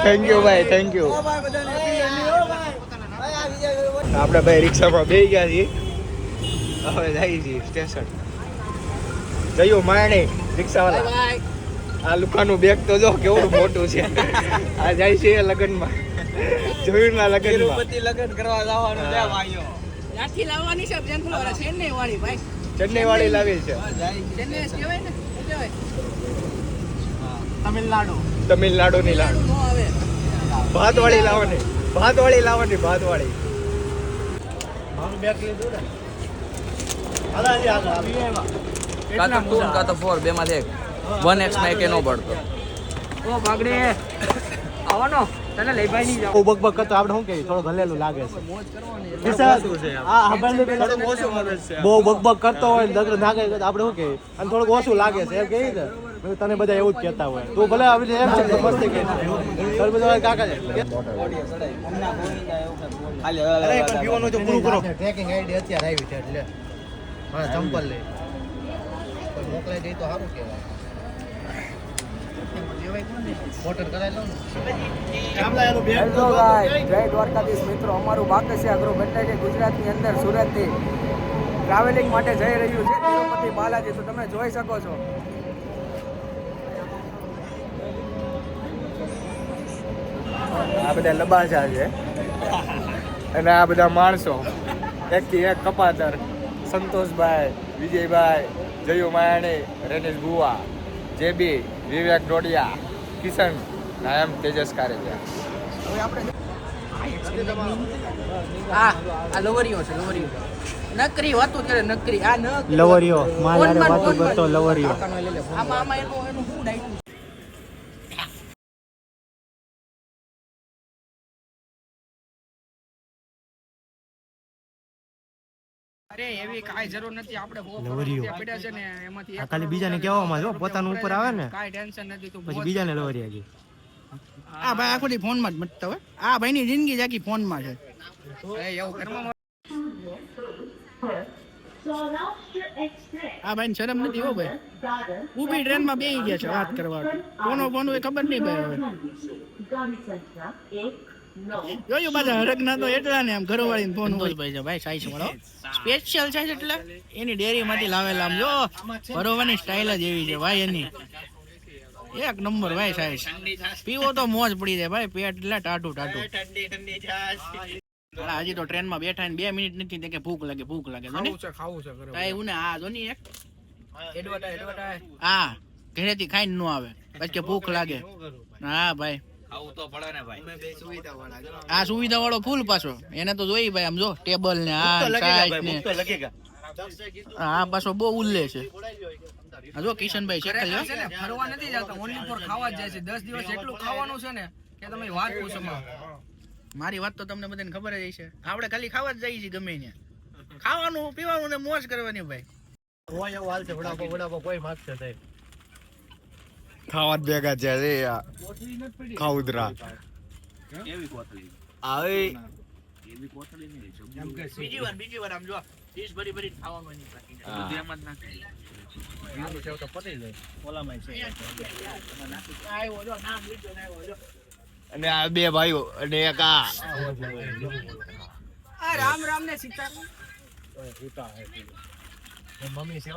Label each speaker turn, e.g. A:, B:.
A: Thank you ભાઈ, thank you. આપણે ભાઈ રિક્ષામાં બેસી ગયા છીએ, હવે જઈએ છીએ સ્ટેશન. જયું માણે રિક્ષાવાળા, આ લુકાનું બેગ તો જો કેવડું મોટું છે. આ જાય છે લગ્નમાં, જોયુંના લગ્નમાં.
B: લગ્ન કરવા જવાનું છે ભાઈઓ.
C: લાઠી લાવવાની છે બેંગ્લોર ચેન્નઈ વાળી ભાઈ.
A: ચેન્નઈ વાળી લાવી છે.
C: ચેન્નઈ કહેવાય ને, શું કહેવાય?
A: તમિલનાડુની લાડુ.
C: નો આવે.
A: ભાતવાળી લાવવાની, ભાતવાળી લાવવાની, ભાતવાળી.
B: કાતો 2 કાતો 4 બે માંથી એક 1x માં એક નો પડતો.
C: ઓ બાગડે આવવાનો તને લઈ ભાઈ નહીં જાવ.
A: બહુ બકબક કરતો આપણે શું કહીએ, થોડો ઘલેલું લાગે છે. બહુ બકબક કરતો હોય ને દગડ નાગે આપણે શું કહીએ, અને થોડુંક ઓછું લાગે છે એમ કહીએ ને. તને બધા એવું જ કહેતા હોય, તું ભલે આવી એમ છે મસ્તી કહે બધા કાકા છે. પીવાનું જો પૂરું કરો. ટ્રેકિંગ આઈડી અત્યારે આવી છે એટલે હા ચંપલ લઈ મોકલાઈ દઈ તો સારું કહેવાય.
B: જય દ્વારકાધીશ મિત્રો, અમારું બાકસિયા ગ્રુપ એટલે કે ગુજરાતની અંદર સુરતથી ટ્રાવેલિંગ માટે જઈ રહ્યું છે તિરુપતિ બાલાજી. તો તમે જોઈ શકો છો આ બધા લબાસા છે અને આ બધા માણસો, એકથી એક કપાતર, સંતોષભાઈ, વિજયભાઈ, જયુ માયાણી, રેનેશ ગુવા, જેબી, વિવેક ડોડિયા, કિશન ના એમ તેજસ કારેજા.
C: આ લવરીઓ છે, લવરીઓ નકરી વાતો કરે, નકરી આ ન
A: લવરિયો મારે વાતો કરતો લવરિયો.
C: આમાં આમાં એનું શું ડાયટું અરે એવી કાઈ જરૂર નથી. આપણે પડ્યા છે ને એમાંથી
A: આ ખાલી બીજાને કહેવામાં જો પોતાનું ઉપર આવે ને
C: કાઈ ટેન્શન નથી. તું
A: પછી બીજાને લવરિયા છે.
C: આ ભાઈ આખો દી ફોનમાં જ મતતા હોય. આ ભાઈની જિંદગી જ આખી ફોનમાં છે. એવું કરવામાં આ ભાઈ શરમ નથી હો ભાઈ. ઊભી ટ્રેનમાં બેસી ગયા છે વાત કરવા. કોનો ફોન હોય ખબર નહીં ભાઈ. હવે જોયું પાછા હરક ના તો એટલા ને આમ ઘરવાળી ફોન હોય ભાઈ છે ભાઈ. સાઈઝ વાળો સ્પેશિયલ સાઈઝ એટલે એની ડેરી માંથી લાવેલા. આમ જો ભરવાની સ્ટાઇલ જ એવી છે ભાઈ એની. એક નંબર ભાઈ સાઈઝ. પીવો તો મોજ પડી જાય ભાઈ. પેટ એટલે ટાટું ટાટું. હજી તો ટ્રેન માં બેઠા ને 2 મિનિટ નથી કે ભૂખ લાગે, ભૂખ લાગે. ખાવું છે એવું ને. આ જો ની એક એડવર્ટાઈઝ હા ઘરેથી ખાઈને ન આવે પછી કે ભૂખ લાગે. હા ભાઈ
B: આવું તો પડે ને ભાઈ.
C: આ સુવિધા વાળો ફૂલ પાછો એને તો જોઈ ભાઈ. આમ જો ટેબલ ને આ સાઈઝ ને આ પાછો બહુ ઉલ્લે છે. જો કિશનભાઈ શેકલ છે ને, ફરવા નથી જતા, ઓનલી ફોર ખાવા જ જાય છે. 10 દિવસ એટલું ખાવાનું છે ને કે તમે વાત પૂછો. મારી વાત તો તમને બધાને ખબર જ છે. આપણે ખાલી ખાવા જ જઈએ છીએ ગમે ને. ખાવાનું પીવાનું ને મોજ કરવાની ભાઈ.
A: ખાવા ભેગા છે રે ખાઉદરા આવે.
C: બીજી વાર આમ જો ડીશ ભરી ભરી ખાવાનું નહીં બાકી. એમ જ ના ખાઈ.
A: અને આ બે ભાઈઓ અને એક આ
C: રામ રામ ને સીતા
A: મમ્મી છે.